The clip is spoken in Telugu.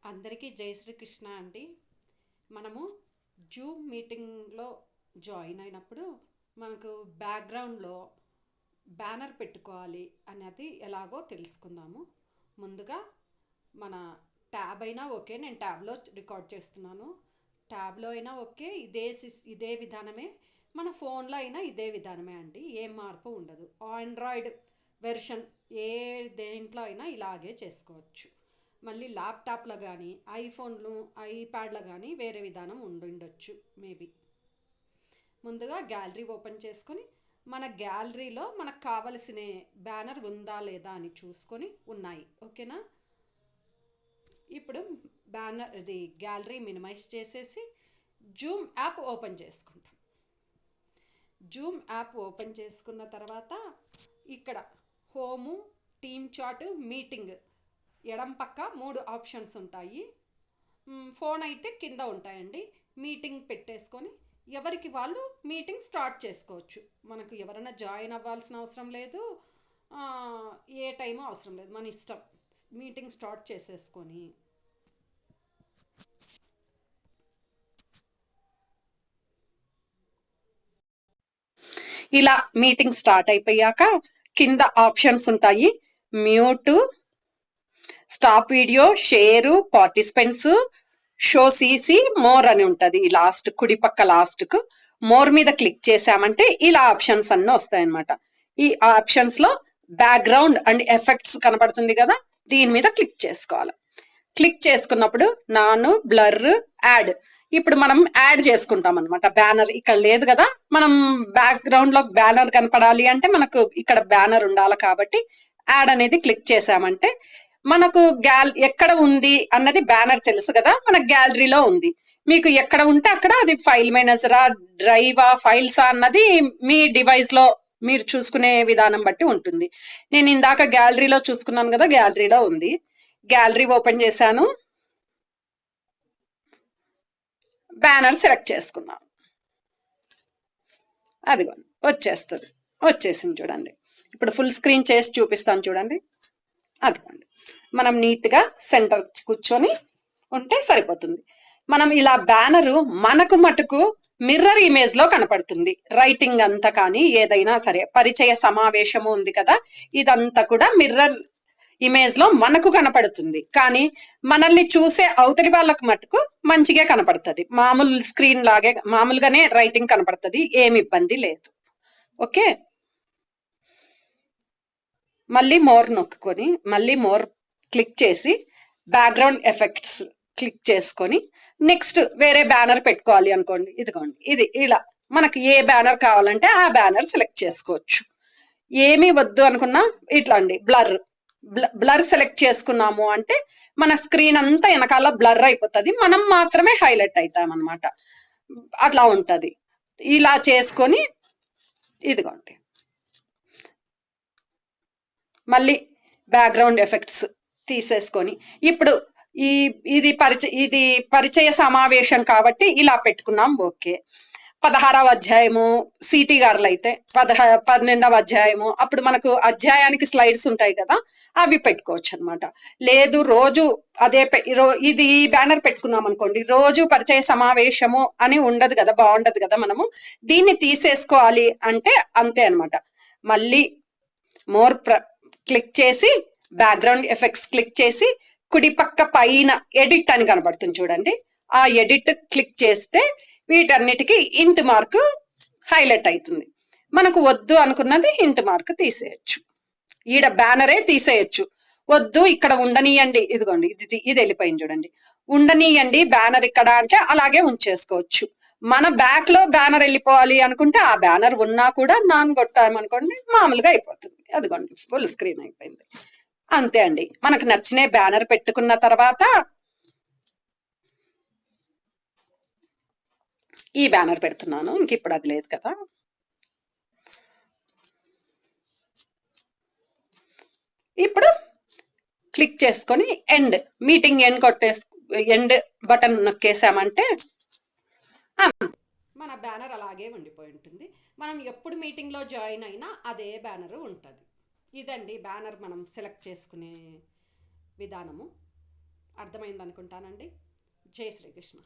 అందరికీ జై శ్రీకృష్ణ అండి. మనము జూమ్ మీటింగ్లో జాయిన్ అయినప్పుడు మనకు బ్యాక్గ్రౌండ్లో బ్యానర్ పెట్టుకోవాలి అనేది ఎలాగో తెలుసుకుందాము. ముందుగా మన ట్యాబ్ అయినా ఓకే, నేను ట్యాబ్లో రికార్డ్ చేస్తున్నాను. ట్యాబ్లో అయినా ఓకే, ఇదే విధానమే. మన ఫోన్లో అయినా ఇదే విధానమే అండి, ఏం మార్పు ఉండదు. ఆండ్రాయిడ్ వెర్షన్ ఏ దేంట్లో అయినా ఇలాగే చేసుకోవచ్చు. మళ్ళీ ల్యాప్టాప్లో కానీ ఐఫోన్లు ఐప్యాడ్లో కానీ వేరే విధానం ఉండొచ్చు మేబీ. ముందుగా గ్యాలరీ ఓపెన్ చేసుకొని మన గ్యాలరీలో మనకు కావలసిన బ్యానర్ ఉందా లేదా అని చూసుకొని ఉన్నాయి ఓకేనా. ఇప్పుడు బ్యానర్ ఇది గ్యాలరీ మినిమైజ్ చేసేసి జూమ్ యాప్ ఓపెన్ చేసుకుంటాం. జూమ్ యాప్ ఓపెన్ చేసుకున్న తర్వాత ఇక్కడ హోము, టీమ్ చాట్, మీటింగ్ ఎడం పక్క 3 ఆప్షన్స్ ఉంటాయి. ఫోన్ అయితే కింద ఉంటాయండి. మీటింగ్ పెట్టేసుకొని ఎవరికి వాళ్ళు మీటింగ్ స్టార్ట్ చేసుకోవచ్చు. మనకు ఎవరైనా జాయిన్ అవ్వాల్సిన అవసరం లేదు, ఏ టైము అవసరం లేదు, మన ఇష్టం. మీటింగ్ స్టార్ట్ చేసేసుకొని ఇలా మీటింగ్ స్టార్ట్ అయిపోయాక కింద ఆప్షన్స్ ఉంటాయి. Mute, stop video, share, participants, show CC, more అని ఉంటుంది. ఈ లాస్ట్ కుడి పక్క లాస్ట్కు మోర్ మీద క్లిక్ చేసామంటే ఇలా ఆప్షన్స్ అన్నీ వస్తాయన్నమాట. ఈ ఆప్షన్స్ లో బ్యాక్గ్రౌండ్ అండ్ ఎఫెక్ట్స్ కనబడుతుంది కదా, దీని మీద క్లిక్ చేసుకోవాలి. క్లిక్ చేసుకున్నప్పుడు నాను, బ్లర్, యాడ్. ఇప్పుడు మనం యాడ్ చేసుకుంటాం అనమాట. బ్యానర్ ఇక్కడ లేదు కదా, మనం బ్యాక్గ్రౌండ్ లో బ్యానర్ కనపడాలి అంటే మనకు ఇక్కడ బ్యానర్ ఉండాలి కాబట్టి యాడ్ అనేది క్లిక్ చేసామంటే మనకు ఎక్కడ ఉంది అన్నది బ్యానర్ తెలుసు కదా, మన గ్యాలరీలో ఉంది. మీకు ఎక్కడ ఉంటే అక్కడ అది ఫైల్ మేనేజరా, డ్రైవా, ఫైల్సా అన్నది మీ డివైస్ లో మీరు చూసుకునే విధానం బట్టి ఉంటుంది. నేను ఇందాక గ్యాలరీలో చూసుకున్నాను కదా, గ్యాలరీలో ఉంది. గ్యాలరీ ఓపెన్ చేశాను, బ్యానర్ సెలెక్ట్ చేసుకున్నాను. అదిగోండి వచ్చేస్తుంది, వచ్చేసింది చూడండి. ఇప్పుడు ఫుల్ స్క్రీన్ చేసి చూపిస్తాను చూడండి. అదిగోండి మనం నీట్గా సెంటర్ కూర్చొని ఉంటే సరిపోతుంది. మనం ఇలా బ్యానరు మనకు మటుకు మిర్రర్ ఇమేజ్ లో కనపడుతుంది. రైటింగ్ అంతా కానీ ఏదైనా సరే, పరిచయ సమావేశము ఉంది కదా, ఇదంతా కూడా మిర్రర్ ఇమేజ్ లో మనకు కనపడుతుంది. కానీ మనల్ని చూసే అవతలి వాళ్ళకు మటుకు మంచిగా కనపడుతుంది. మామూలు స్క్రీన్ లాగే మామూలుగానే రైటింగ్ కనపడుతుంది, ఏమి ఇబ్బంది లేదు. ఓకే, మళ్ళీ మోర్ నొక్కుకొని మళ్ళీ మోర్ క్లిక్ చేసి బ్యాక్గ్రౌండ్ ఎఫెక్ట్స్ క్లిక్ చేసుకొని నెక్స్ట్ వేరే బ్యానర్ పెట్టుకోవాలి అనుకోండి. ఇదిగోండి ఇది ఇలా మనకి ఏ బ్యానర్ కావాలంటే ఆ బ్యానర్ సెలెక్ట్ చేసుకోవచ్చు. ఏమీ వద్దు అనుకున్నా ఇట్లా అండి బ్లర్ సెలెక్ట్ చేసుకున్నాము అంటే మన స్క్రీన్ అంతా వెనకాల బ్లర్ అయిపోతుంది, మనం మాత్రమే హైలైట్ అవుతాం అనమాట. అట్లా ఉంటుంది. ఇలా చేసుకొని ఇదిగోండి మళ్ళీ బ్యాక్గ్రౌండ్ ఎఫెక్ట్స్ తీసేసుకొని ఇప్పుడు ఇది పరిచయ సమావేశం కాబట్టి ఇలా పెట్టుకున్నాం. ఓకే, 16వ అధ్యాయము సిటీ గారులు అయితే 12వ అధ్యాయము, అప్పుడు మనకు అధ్యాయానికి స్లైడ్స్ ఉంటాయి కదా, అవి పెట్టుకోవచ్చు అనమాట. లేదు రోజు అదే ఇది బ్యానర్ పెట్టుకున్నాం అనుకోండి, రోజు పరిచయ సమావేశము అని ఉండదు కదా, బాగుండదు కదా. మనము దీన్ని తీసేసుకోవాలి అంటే అంతే అనమాట. మళ్ళీ మోర్ క్లిక్ చేసి బ్యాక్గ్రౌండ్ ఎఫెక్ట్స్ క్లిక్ చేసి కుడి పక్క పైన ఎడిట్ అని కనబడుతుంది చూడండి, ఆ ఎడిట్ క్లిక్ చేస్తే వీటన్నిటికీ ఇంట్ మార్క్ హైలైట్ అవుతుంది. మనకు వద్దు అనుకున్నది ఇంట్ మార్క్ తీసేయచ్చు, ఈడ బ్యానరే తీసేయచ్చు. వద్దు ఇక్కడ ఉండనీయండి, ఇదిగోండి ఇది వెళ్ళిపోయింది చూడండి, ఉండనీయండి బ్యానర్ ఇక్కడ అంటే అలాగే ఉంచేసుకోవచ్చు. మన బ్యాక్ లో బ్యానర్ వెళ్ళిపోవాలి అనుకుంటే ఆ బ్యానర్ ఉన్నా కూడా నాన్ కొట్టామనుకోండి మామూలుగా అయిపోతుంది. అదిగోండి ఫుల్ స్క్రీన్ అయిపోయింది. అంతే అండి. మనకు నచ్చిన బ్యానర్ పెట్టుకున్న తర్వాత ఈ బ్యానర్ పెడుతున్నాను, ఇంక ఇప్పుడు అది లేదు కదా. ఇప్పుడు క్లిక్ చేసుకొని ఎండ్ మీటింగ్ ఎండ్ బటన్ నొక్కేసామంటే మన బ్యానర్ అలాగే ఉండిపోయి ఉంటుంది. మనం ఎప్పుడు మీటింగ్లో జాయిన్ అయినా అదే బ్యానర్ ఉంటుంది. ఇదండి బ్యానర్ మనం సెలెక్ట్ చేసుకునే విధానము. అర్థమైంది అనుకుంటానండి. జై శ్రీకృష్ణ.